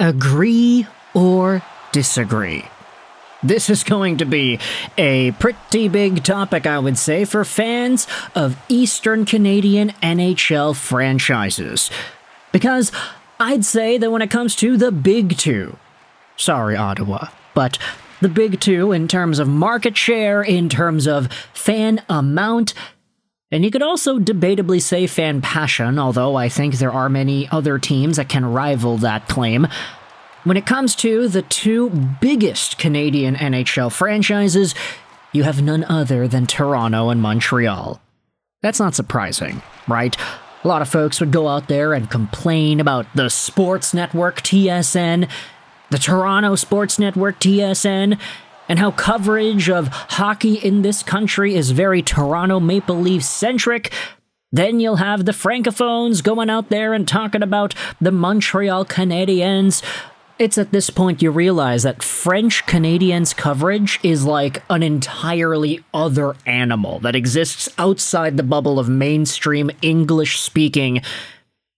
Agree or disagree? This is going to be a pretty big topic, I would say, for fans of Eastern Canadian NHL franchises. Because I'd say that when it comes to the big two, sorry Ottawa, but the big two in terms of market share, in terms of fan amount, and you could also debatably say fan passion, although I think there are many other teams that can rival that claim. When it comes to the two biggest Canadian NHL franchises, you have none other than Toronto and Montreal. That's not surprising, right? A lot of folks would go out there and complain about the sports network TSN, the Toronto Sports Network TSN, and how coverage of hockey in this country is very Toronto Maple Leafs-centric. Then you'll have the Francophones going out there and talking about the Montreal Canadiens. It's at this point you realize that French Canadiens coverage is like an entirely other animal that exists outside the bubble of mainstream English-speaking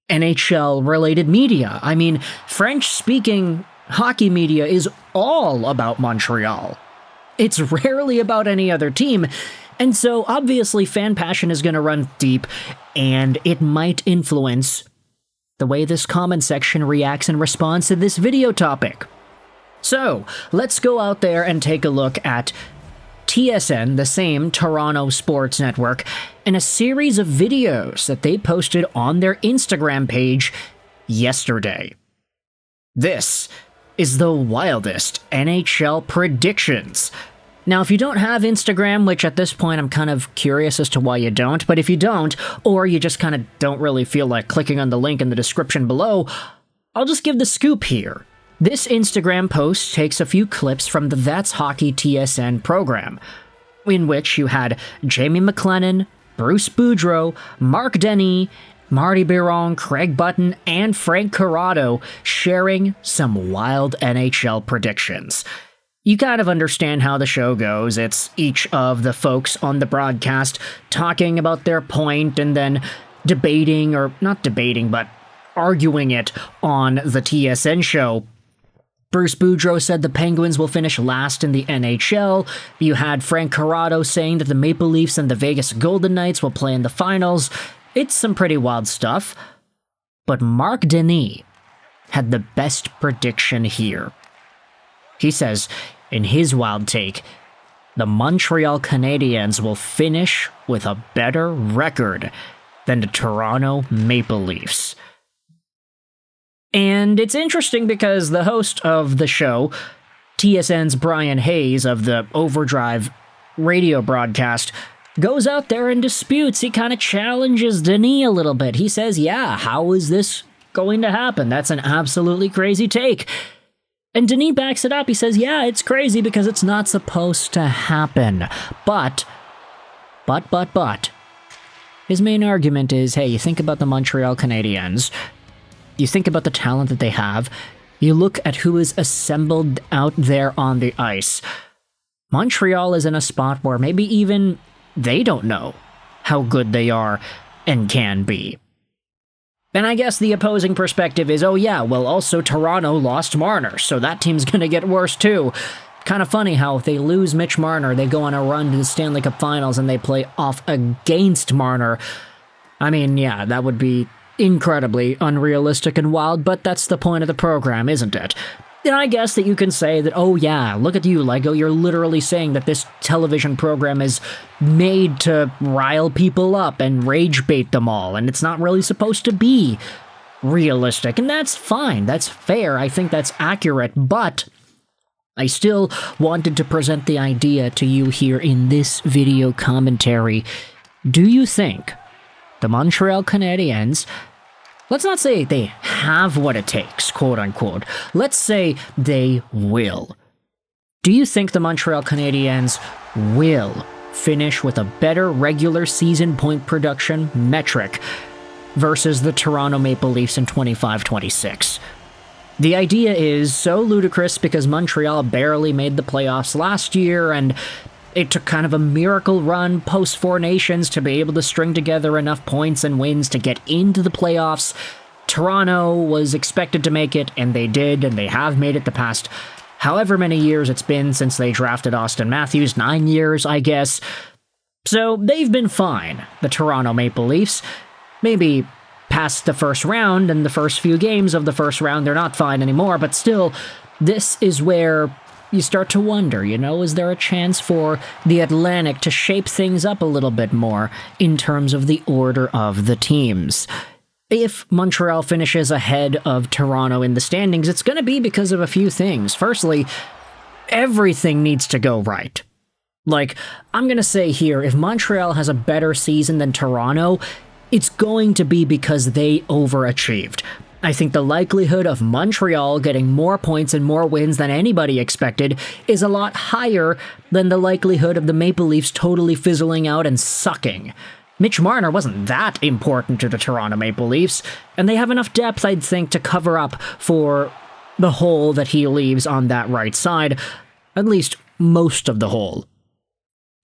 NHL-related media. I mean, French-speaking hockey media is all about Montreal. It's rarely about any other team, and so obviously fan passion is going to run deep, and it might influence the way this comment section reacts in response to this video topic. So, let's go out there and take a look at TSN, the same Toronto Sports Network, and a series of videos that they posted on their Instagram page yesterday. This is the Wildest NHL Predictions. Now, if you don't have Instagram, which at this point I'm kind of curious as to why you don't, but if you don't, or you just kind of don't really feel like clicking on the link in the description below, I'll just give the scoop here. This Instagram post takes a few clips from the That's Hockey TSN program, in which you had Jamie McLennan, Bruce Boudreau, Marc Denis, Marty Biron, Craig Button, and Frank Corrado sharing some wild NHL predictions. You kind of understand how the show goes. It's each of the folks on the broadcast talking about their point and then debating, or not debating, but arguing it on the TSN show. Bruce Boudreau said the Penguins will finish last in the NHL. You had Frank Corrado saying that the Maple Leafs and the Vegas Golden Knights will play in the finals. It's some pretty wild stuff. But Marc Denis had the best prediction here. He says, in his wild take, the Montreal Canadiens will finish with a better record than the Toronto Maple Leafs. And it's interesting because the host of the show, TSN's Brian Hayes of the Overdrive radio broadcast, goes out there and disputes. He kind of challenges Denis a little bit. He says, yeah, how is this going to happen? That's an absolutely crazy take. And Denis backs it up. He says, yeah, it's crazy because it's not supposed to happen. But, his main argument is, hey, you think about the Montreal Canadiens, you think about the talent that they have, you look at who is assembled out there on the ice. Montreal is in a spot where maybe even they don't know how good they are and can be. And I guess the opposing perspective is, oh yeah, well also Toronto lost Marner, so that team's gonna get worse too. Kind of funny how if they lose Mitch Marner, they go on a run to the Stanley Cup Finals and they play off against Marner. I mean, yeah, that would be incredibly unrealistic and wild, but that's the point of the program, isn't it? And I guess that you can say that, oh yeah, look at you, Lego, you're literally saying that this television program is made to rile people up and rage bait them all, and it's not really supposed to be realistic, and that's fine, that's fair, I think that's accurate, but I still wanted to present the idea to you here in this video commentary. Do you think the Montreal Canadiens, let's not say they have what it takes, quote-unquote. Let's say they will. Do you think the Montreal Canadiens will finish with a better regular season point production metric versus the Toronto Maple Leafs in 25-26? The idea is so ludicrous because Montreal barely made the playoffs last year, and it took kind of a miracle run post Four Nations to be able to string together enough points and wins to get into the playoffs. Toronto was expected to make it, and they did, and they have made it the past however many years it's been since they drafted Austin Matthews, 9 years, I guess. So they've been fine, the Toronto Maple Leafs. Maybe past the first round and the first few games of the first round, they're not fine anymore, but still, this is where you start to wonder, is there a chance for the Atlantic to shape things up a little bit more in terms of the order of the teams? If Montreal finishes ahead of Toronto in the standings, it's going to be because of a few things. Firstly, everything needs to go right. I'm going to say here, if Montreal has a better season than Toronto, it's going to be because they overachieved. I think the likelihood of Montreal getting more points and more wins than anybody expected is a lot higher than the likelihood of the Maple Leafs totally fizzling out and sucking. Mitch Marner wasn't that important to the Toronto Maple Leafs, and they have enough depth, I'd think, to cover up for the hole that he leaves on that right side, at least most of the hole.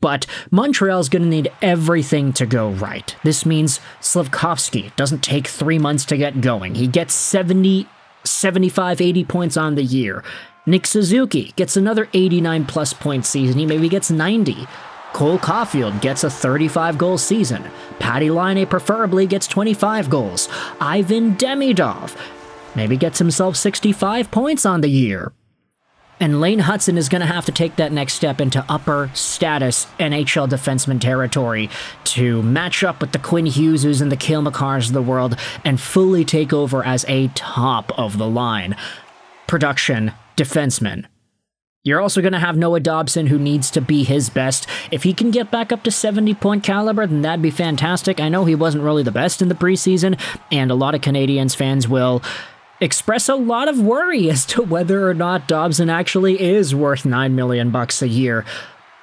But Montreal's going to need everything to go right. This means Slafkovsky doesn't take 3 months to get going. He gets 70, 75, 80 points on the year. Nick Suzuki gets another 89-plus point season. He maybe gets 90. Cole Caulfield gets a 35-goal season. Patty Laine preferably gets 25 goals. Ivan Demidov maybe gets himself 65 points on the year. And Lane Hudson is going to have to take that next step into upper status NHL defenseman territory to match up with the Quinn Hugheses and the Cale Makars of the world and fully take over as a top of the line production defenseman. You're also going to have Noah Dobson, who needs to be his best. If he can get back up to 70-point caliber, then that'd be fantastic. I know he wasn't really the best in the preseason, and a lot of Canadiens fans will express a lot of worry as to whether or not Dobson actually is worth $9 million a year.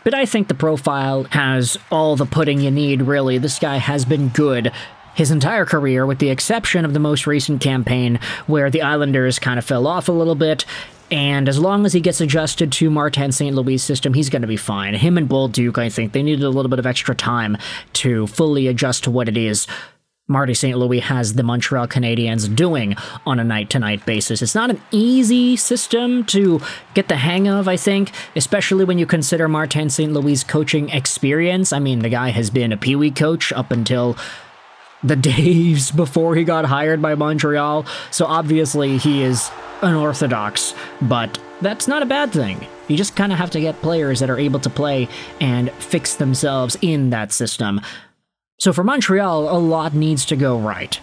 But I think the profile has all the pudding you need, really. This guy has been good his entire career, with the exception of the most recent campaign, where the Islanders kind of fell off a little bit. And as long as he gets adjusted to Martin St. Louis' system, he's going to be fine. Him and Bolduc, I think, they needed a little bit of extra time to fully adjust to what it is Marty St. Louis has the Montreal Canadiens doing on a night-to-night basis. It's not an easy system to get the hang of, I think, especially when you consider Martin St. Louis' coaching experience. I mean, the guy has been a Pee-wee coach up until the days before he got hired by Montreal, so obviously he is unorthodox, but that's not a bad thing. You just kind of have to get players that are able to play and fix themselves in that system. So for Montreal, a lot needs to go right.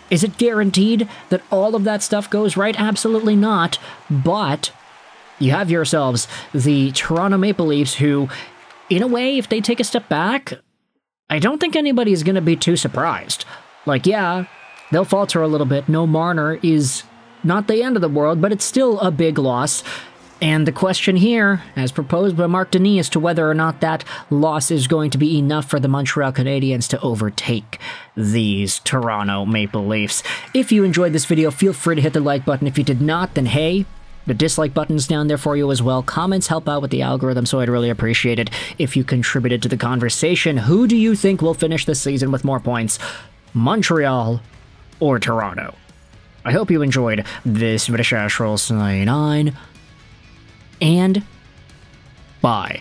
Is it guaranteed that all of that stuff goes right? Absolutely not, but you have yourselves the Toronto Maple Leafs who, in a way, if they take a step back, I don't think anybody is going to be too surprised. Yeah, they'll falter a little bit. No Marner is not the end of the world, but it's still a big loss. And the question here, as proposed by Marc Denis, as to whether or not that loss is going to be enough for the Montreal Canadiens to overtake these Toronto Maple Leafs. If you enjoyed this video, feel free to hit the like button. If you did not, then hey, the dislike button's down there for you as well. Comments help out with the algorithm, so I'd really appreciate it if you contributed to the conversation. Who do you think will finish this season with more points, Montreal or Toronto? I hope you enjoyed this video. 9 and bye.